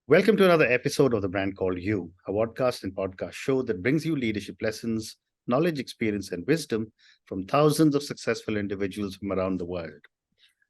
Welcome to another episode of The Brand Called You, a podcast and podcast show that brings you leadership lessons, knowledge, experience, and wisdom from thousands of successful individuals from around the world.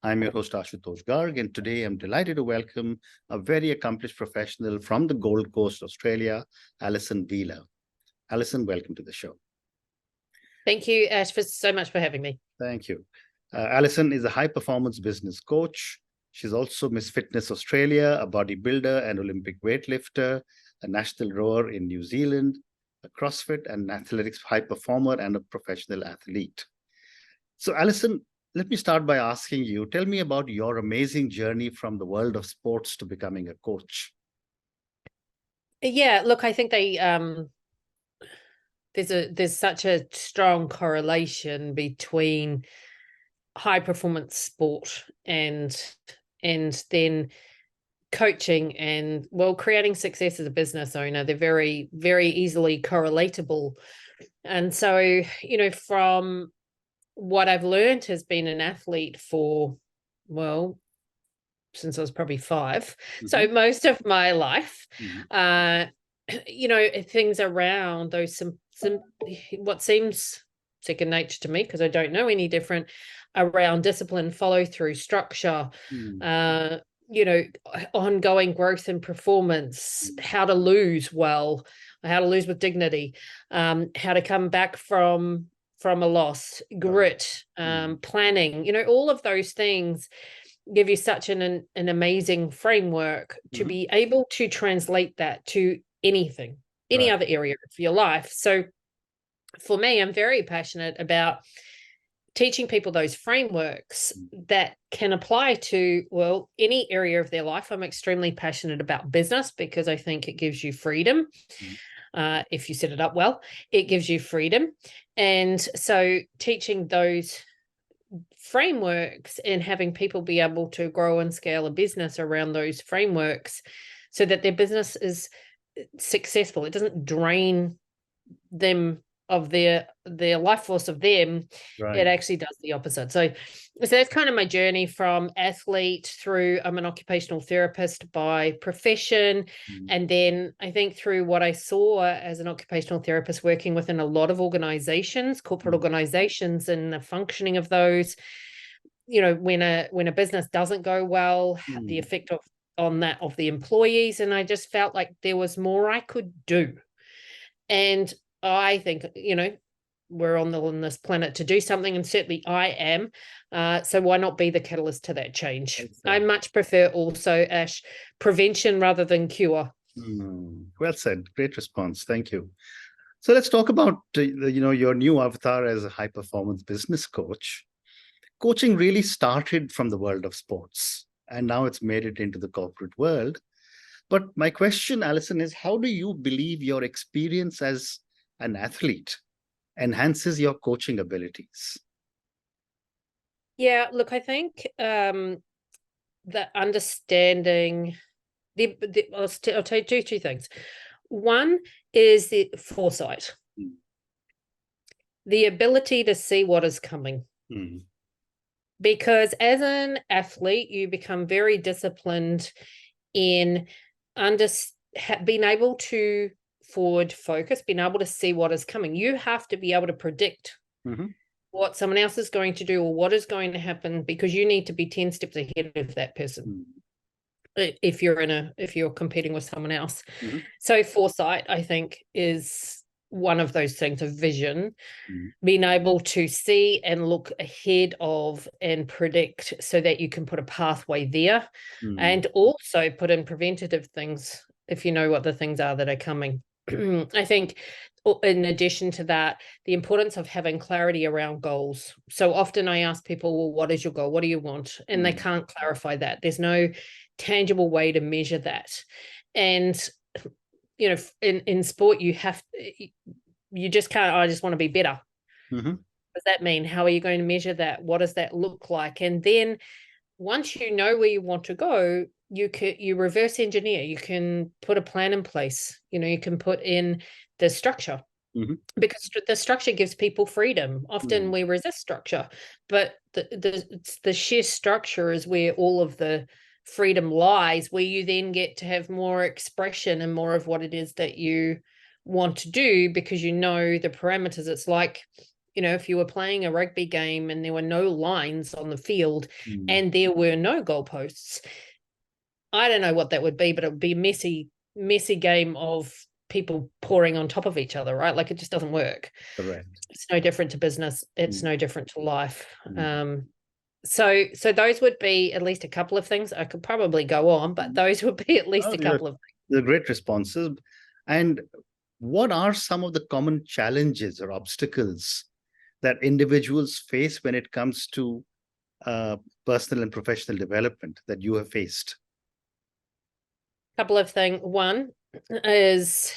I'm your host, Ashutosh Garg, and today I'm delighted to welcome a very accomplished professional from the Gold Coast, Australia, Alison Wheeler. Alison, welcome to the show. Thank you, Ash, so much for having me. Thank you. Alison is a high-performance business coach. She's also Miss Fitness Australia, a bodybuilder and Olympic weightlifter, a national rower in New Zealand, a CrossFit and athletics high performer, and a professional athlete. So, Alison, let me start by asking you, tell me about your amazing journey from the world of sports to becoming a coach. Yeah, look, I think there's such a strong correlation between high performance sport and then coaching and, well, creating success as a business owner. They're very, very easily correlatable. And so, from what I've learned as being an athlete for, well, since I was probably 5. Mm-hmm. So most of my life, things around those some what seems second nature to me, because I don't know any different, around discipline, follow through, structure, ongoing growth and performance, how to lose well, how to lose with dignity, how to come back from a loss, grit, planning, all of those things give you such an amazing framework to be able to translate that to anything, any other area of your life. So for me, I'm very passionate about teaching people those frameworks that can apply to, well, any area of their life. I'm extremely passionate about business because I think it gives you freedom. If you set it up well, it gives you freedom. And so teaching those frameworks and having people be able to grow and scale a business around those frameworks so that their business is successful. It doesn't drain them of their life force of them. It actually does the opposite. So that's kind of my journey from athlete through, I'm an occupational therapist by profession. And then I think through what I saw as an occupational therapist working within a lot of organizations, corporate organizations, and the functioning of those, when a business doesn't go well, the effect on that of the employees. And I just felt like there was more I could do. And I think, we're on this planet to do something, and certainly I am. So why not be the catalyst to that change? I much prefer also, Ash, prevention rather than cure. Well said. Great response. Thank you. So let's talk about, your new avatar as a high-performance business coach. Coaching really started from the world of sports, and now it's made it into the corporate world. But my question, Alison, is how do you believe your experience as an athlete enhances your coaching abilities? Yeah, look, I think the understanding, I'll tell you two things. One is the foresight, the ability to see what is coming. Because as an athlete, you become very disciplined in being able to forward focus, being able to see what is coming. You have to be able to predict what someone else is going to do or what is going to happen, because you need to be 10 steps ahead of that person if you're competing with someone else. So foresight, I think, is one of those things, of vision, being able to see and look ahead of and predict so that you can put a pathway there, and also put in preventative things if you know what the things are that are coming. I think in addition to that, the importance of having clarity around goals. So often I ask people, well, what is your goal? What do you want? And they can't clarify that. There's no tangible way to measure that. And in sport, you just can't, I just want to be better. What does that mean? How are you going to measure that? What does that look like? And then once you know where you want to go, you reverse engineer. You can put a plan in place. You can put in the structure, because the structure gives people freedom. Often we resist structure, but the sheer structure is where all of the freedom lies, where you then get to have more expression and more of what it is that you want to do, because you know the parameters. It's like, if you were playing a rugby game and there were no lines on the field and there were no goalposts, I don't know what that would be, but it would be a messy game of people pouring on top of each other, right? Like, it just doesn't work. Correct. It's no different to business. It's no different to life. So those would be at least a couple of things. I could probably go on, but those would be at least a couple of things. They're great responses. And what are some of the common challenges or obstacles that individuals face when it comes to personal and professional development that you have faced? Couple of things. One is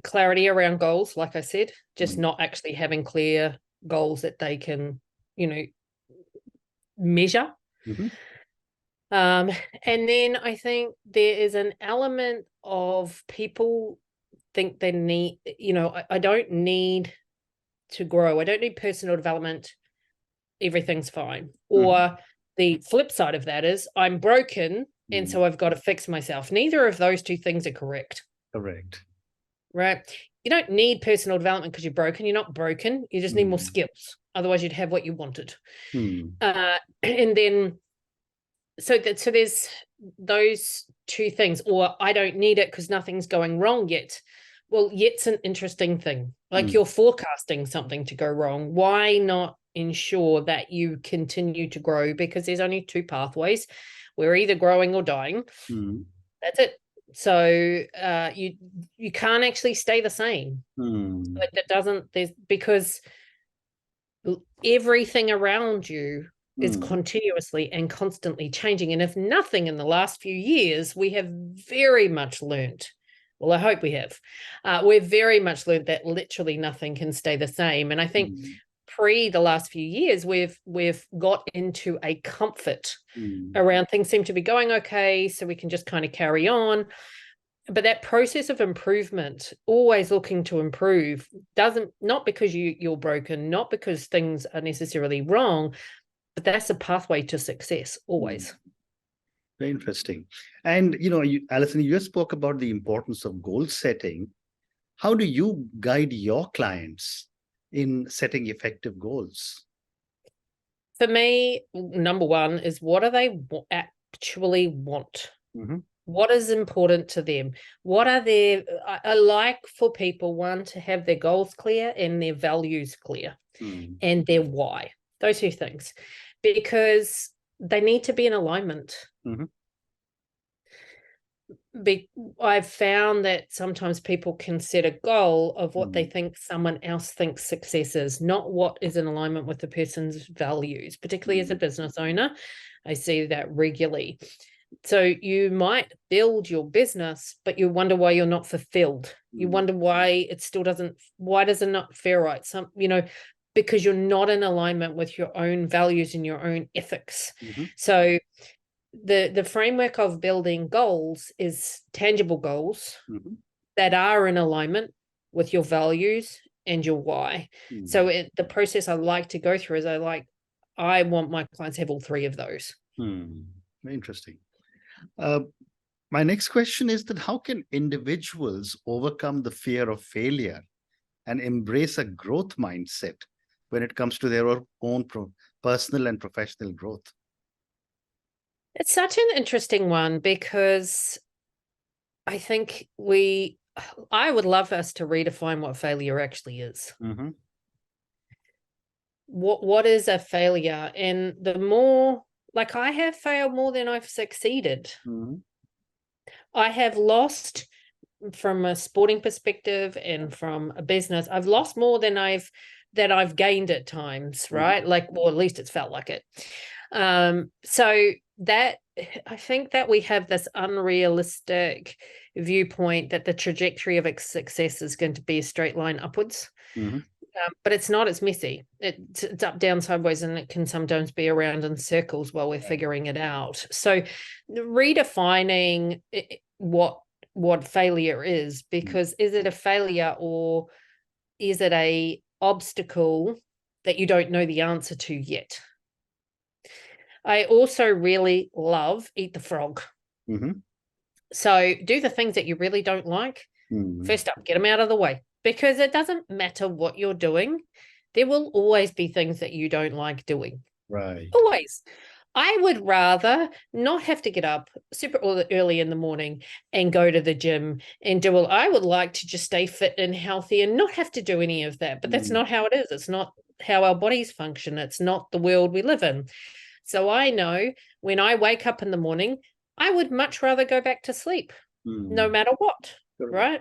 clarity around goals, like I said, just not actually having clear goals that they can, measure. And then I think there is an element of people think they need, I don't need to grow. I don't need personal development. Everything's fine. Or the flip side of that is I'm broken, and so I've got to fix myself. Neither of those two things are correct. Correct. Right. You don't need personal development because you're broken. You're not broken. You just need more skills. Otherwise, you'd have what you wanted. And then, so there's those two things. Or I don't need it because nothing's going wrong yet. Well, yet's an interesting thing. Like, you're forecasting something to go wrong. Why not ensure that you continue to grow? Because there's only two pathways. We're either growing or dying. That's it. So you can't actually stay the same. Like, that doesn't, because everything around you is continuously and constantly changing. And if nothing, in the last few years, we have very much learnt. Well, I hope we have. We've very much learned that literally nothing can stay the same. And I think pre the last few years, we've got into a comfort around things seem to be going okay, so we can just kind of carry on. But that process of improvement, always looking to improve, not because you're broken, not because things are necessarily wrong, but that's a pathway to success always. Very interesting. And, Alison, you just spoke about the importance of goal setting. How do you guide your clients in setting effective goals? For me, number one is, what do they actually want? What is important to them? What are I like for people, one, to have their goals clear and their values clear and their why. Those two things, because they need to be in alignment. I've found that sometimes people can set a goal of what they think someone else thinks success is, not what is in alignment with the person's values, particularly as a business owner. I see that regularly. So you might build your business, but you wonder why you're not fulfilled. You wonder why it still why does it not feel right? Because you're not in alignment with your own values and your own ethics. So the framework of building goals is tangible goals that are in alignment with your values and your why. So the process I like to go through is I want my clients to have all three of those. Very interesting. My next question is that how can individuals overcome the fear of failure and embrace a growth mindset when it comes to their own personal and professional growth? It's such an interesting one, because I think I would love us to redefine what failure actually is. What is a failure? And the more, like, I have failed more than I've succeeded. I have lost, from a sporting perspective and from a business, I've lost more than I've gained at times, right? Like, well, at least it's felt like it. So that, I think that we have this unrealistic viewpoint that the trajectory of success is going to be a straight line upwards. But it's not. It's messy. It's up, down, sideways, and it can sometimes be around in circles while we're figuring it out. So redefining what failure is, because is it a failure or is it a obstacle that you don't know the answer to yet? I also really love eat the frog. Mm-hmm. So do the things that you really don't like. Mm-hmm. First up, get them out of the way, because it doesn't matter what you're doing. There will always be things that you don't like doing. Right. Always. I would rather not have to get up super early in the morning and go to the gym and do all. I would like to just stay fit and healthy and not have to do any of that. But that's not how it is. It's not how our bodies function. It's not the world we live in. So I know when I wake up in the morning, I would much rather go back to sleep, no matter what, right?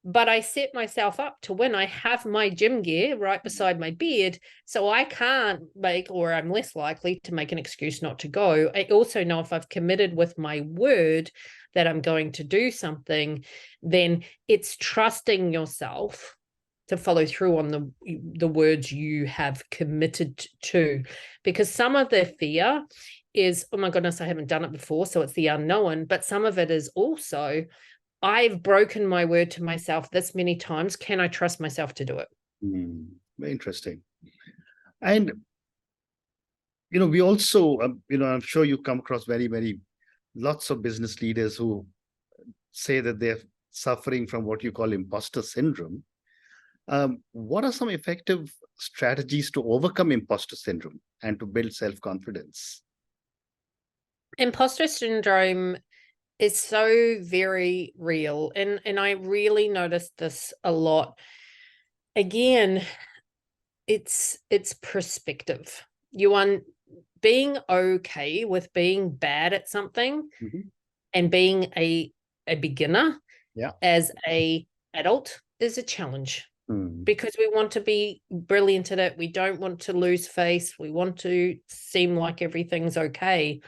But I set myself up to when I have my gym gear right beside my bed, so I can't make, or I'm less likely to make an excuse not to go. I also know if I've committed with my word that I'm going to do something, then it's trusting yourself to follow through on the words you have committed to. Because some of the fear is, oh my goodness, I haven't done it before, so it's the unknown. But some of it is also, I've broken my word to myself this many times. Can I trust myself to do it? Very interesting. And, we also, I'm sure you come across lots of business leaders who say that they're suffering from what you call imposter syndrome. What are some effective strategies to overcome imposter syndrome and to build self-confidence? Imposter syndrome is so very real. And I really noticed this a lot. Again, it's perspective. You want being okay with being bad at something and being a beginner as a adult is a challenge. Because we want to be brilliant at it. We don't want to lose face. We want to seem like everything's okay.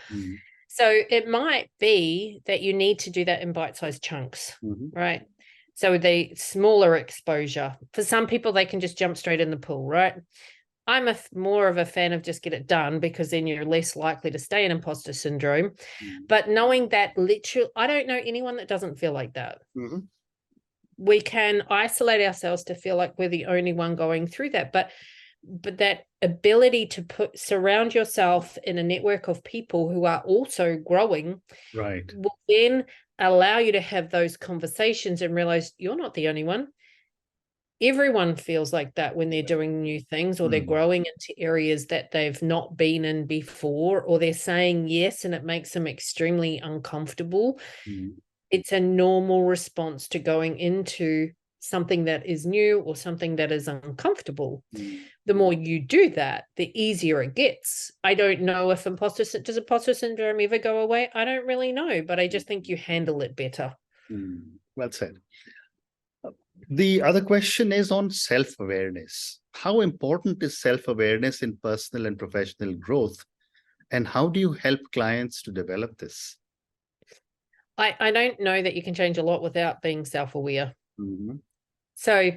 So it might be that you need to do that in bite-sized chunks, right? So the smaller exposure. For some people, they can just jump straight in the pool, right? I'm more of a fan of just get it done, because then you're less likely to stay in imposter syndrome. But knowing that literally, I don't know anyone that doesn't feel like that. We can isolate ourselves to feel like we're the only one going through that. But that ability to surround yourself in a network of people who are also growing, right, will then allow you to have those conversations and realize you're not the only one. Everyone feels like that when they're doing new things, or they're growing into areas that they've not been in before, or they're saying yes and it makes them extremely uncomfortable. It's a normal response to going into something that is new or something that is uncomfortable. The more you do that, the easier it gets. I don't know if does imposter syndrome ever go away? I don't really know, but I just think you handle it better. Well said. The other question is on self-awareness. How important is self-awareness in personal and professional growth? And how do you help clients to develop this? I don't know that you can change a lot without being self-aware. So,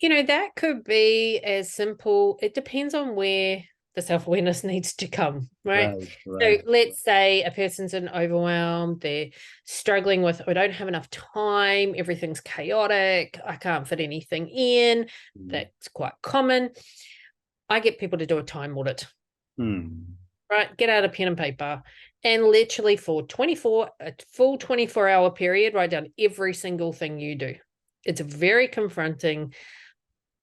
that could be as simple. It depends on where the self-awareness needs to come, right? So let's say a person's overwhelmed, they're struggling with, I don't have enough time, everything's chaotic, I can't fit anything in. That's quite common. I get people to do a time audit. Right? Get out a pen and paper and literally for a full 24-hour period, write down every single thing you do. It's very confronting.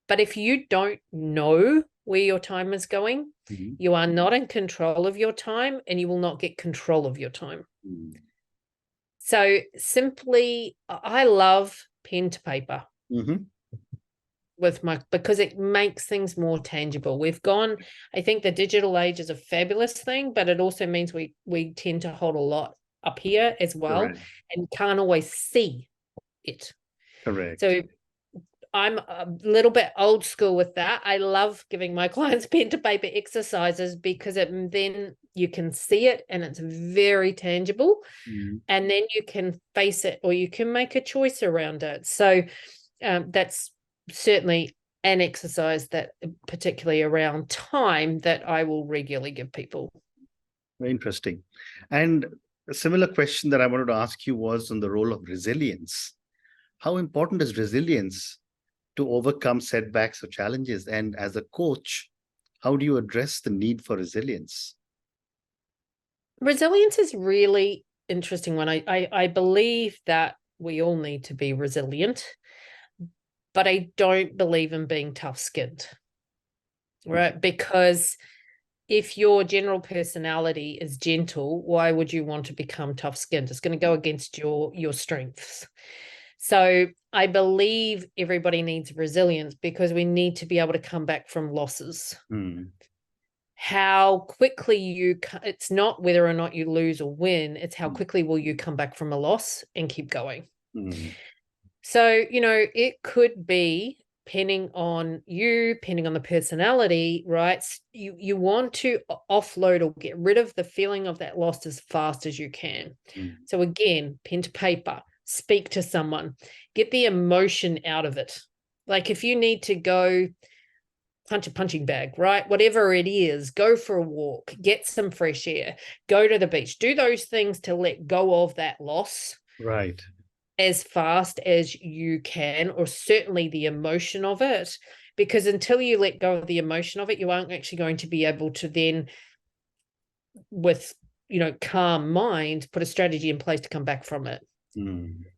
But if you don't know where your time is going, you are not in control of your time, and you will not get control of your time. So simply, I love pen to paper. Because it makes things more tangible. I think the digital age is a fabulous thing, but it also means we tend to hold a lot up here as well, and can't always see it. So I'm a little bit old school with that. I love giving my clients pen to paper exercises, because then you can see it and it's very tangible, and then you can face it, or you can make a choice around it. So that's certainly an exercise that, particularly around time, that I will regularly give people. Very interesting. And a similar question that I wanted to ask you was on the role of resilience. How important is resilience to overcome setbacks or challenges? And as a coach, how do you address the need for resilience? Resilience is really interesting one. I believe that we all need to be resilient, but I don't believe in being tough-skinned, right? Because if your general personality is gentle, why would you want to become tough-skinned? It's going to go against your strengths. So I believe everybody needs resilience because we need to be able to come back from losses. How quickly it's not whether or not you lose or win, it's how quickly will you come back from a loss and keep going. So, it could be depending on the personality, right? You want to offload or get rid of the feeling of that loss as fast as you can. So again, pen to paper, speak to someone, get the emotion out of it. Like if you need to go punch a punching bag, right? Whatever it is, go for a walk, get some fresh air, go to the beach, do those things to let go of that loss. Right. As fast as you can, or certainly the emotion of it, because until you let go of the emotion of it, you aren't actually going to be able to then, with calm mind, put a strategy in place to come back from it.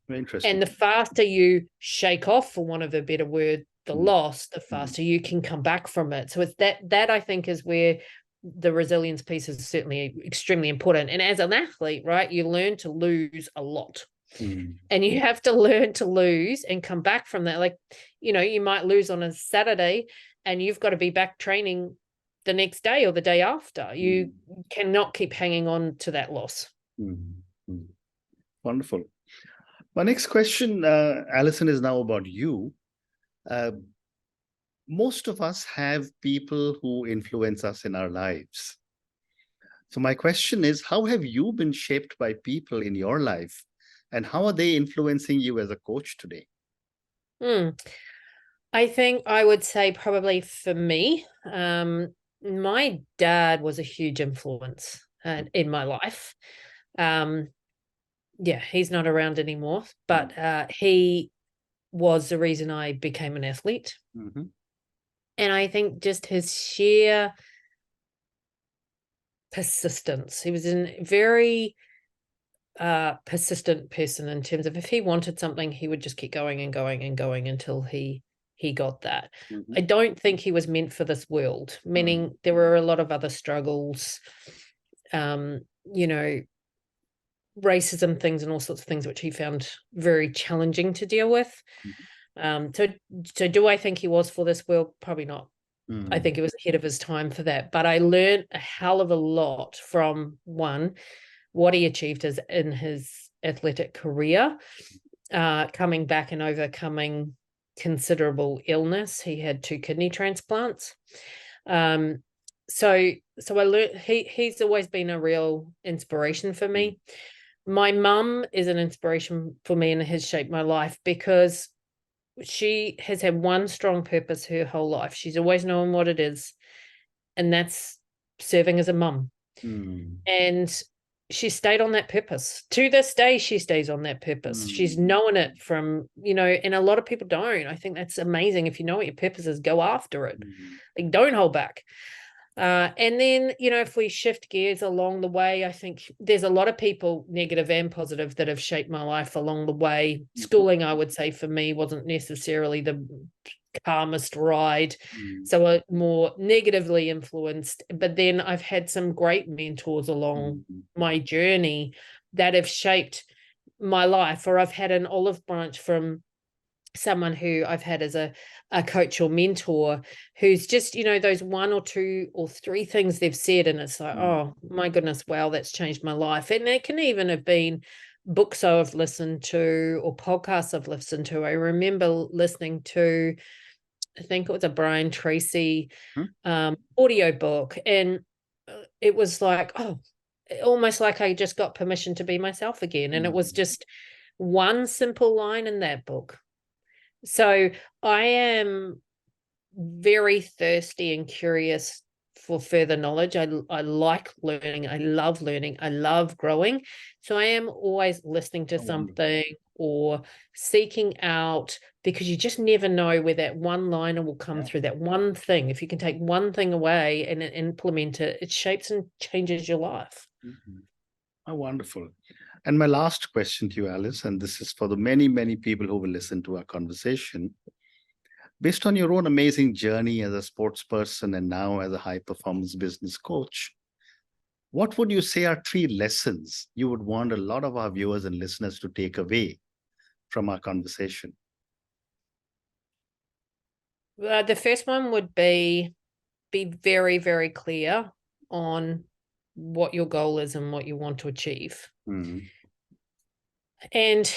Interesting. And the faster you shake off, for want of a better word, the loss, the faster you can come back from it. So it's that I think is where the resilience piece is certainly extremely important. And as an athlete, right, you learn to lose a lot. And you have to learn to lose and come back from that. Like, you might lose on a Saturday and you've got to be back training the next day or the day after. You cannot keep hanging on to that loss. Wonderful. My next question, Alison, is now about you. Most of us have people who influence us in our lives. So my question is, how have you been shaped by people in your life? And how are they influencing you as a coach today? I think I would say probably for me, my dad was a huge influence in my life. He's not around anymore, but he was the reason I became an athlete. And I think just his sheer persistence. He was a very persistent person in terms of if he wanted something, he would just keep going and going and going until he got that. I don't think he was meant for this world, meaning there were a lot of other struggles, racism things and all sorts of things, which he found very challenging to deal with. So do I think he was for this world? Probably not. I think he was ahead of his time for that. But I learned a hell of a lot from what he achieved in his athletic career, coming back and overcoming considerable illness. He had 2 kidney transplants. So I learned he's always been a real inspiration for me. My mum is an inspiration for me and has shaped my life because she has had one strong purpose her whole life. She's always known what it is, and that's serving as a mum. And she stayed on that purpose. To this day, she stays on that purpose. She's known it from, and a lot of people don't. I think that's amazing. If you know what your purpose is, go after it. Like, don't hold back. And then, if we shift gears along the way, I think there's a lot of people, negative and positive, that have shaped my life along the way. Schooling, I would say, for me, wasn't necessarily the calmest ride. So more negatively influenced. But then I've had some great mentors along my journey that have shaped my life, or I've had an olive branch from someone who I've had as a coach or mentor who's just, those 1 or 2 or 3 things they've said, and it's like, oh my goodness, wow, that's changed my life. And it can even have been books I've listened to or podcasts I've listened to. I remember listening to, I think it was a Brian Tracy audio book, and it was like, almost like I just got permission to be myself again. And it was just one simple line in that book. So I am very thirsty and curious for further knowledge. I like learning. I love learning. I love growing. So I am always listening to something or seeking out, because you just never know where that one liner will come through, that one thing. If you can take one thing away and implement it, it shapes and changes your life. Oh, wonderful. And my last question to you, Alice, and this is for the many, many people who will listen to our conversation. Based on your own amazing journey as a sports person and now as a high performance business coach, what would you say are 3 lessons you would want a lot of our viewers and listeners to take away from our conversation? The first one would be very, very clear on what your goal is and what you want to achieve. Mm. And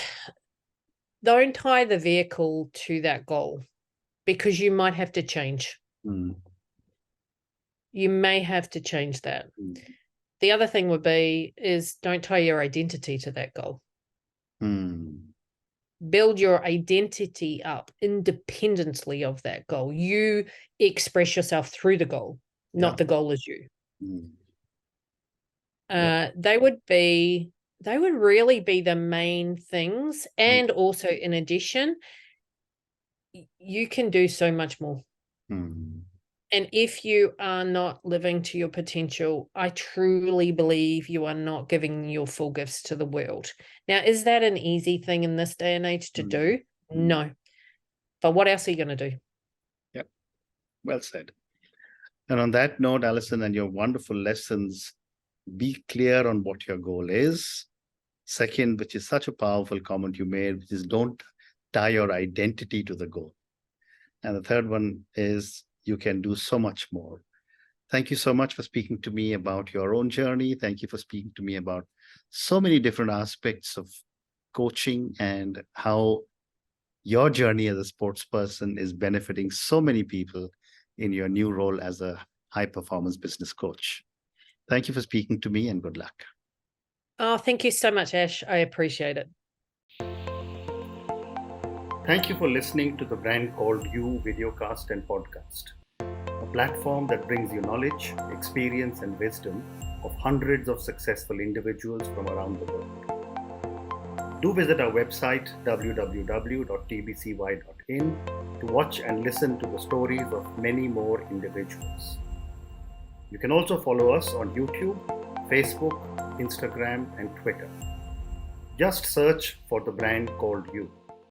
don't tie the vehicle to that goal, because you might have to change. Mm. You may have to change that. Mm. The other thing would be is don't tie your identity to that goal. Mm. Build your identity up independently of that goal. You express yourself through the goal, not the goal as you. Mm. They would really be the main things. And also, in addition, you can do so much more. Mm. And if you are not living to your potential, I truly believe you are not giving your full gifts to the world. Now, is that an easy thing in this day and age to do? No. But what else are you going to do? Yep. Well said. And on that note, Alison, and your wonderful lessons, be clear on what your goal is. Second, which is such a powerful comment you made, which is don't tie your identity to the goal. And the third one is you can do so much more. Thank you so much for speaking to me about your own journey. Thank you for speaking to me about so many different aspects of coaching and how your journey as a sports person is benefiting so many people in your new role as a high performance business coach. Thank you for speaking to me and good luck. Oh, thank you so much, Ash. I appreciate it. Thank you for listening to the Brand Called You videocast and podcast, a platform that brings you knowledge, experience, and wisdom of hundreds of successful individuals from around the world. Do visit our website www.tbcy.in to watch and listen to the stories of many more individuals. You can also follow us on YouTube, Facebook, Instagram, and Twitter. Just search for the Brand Called You.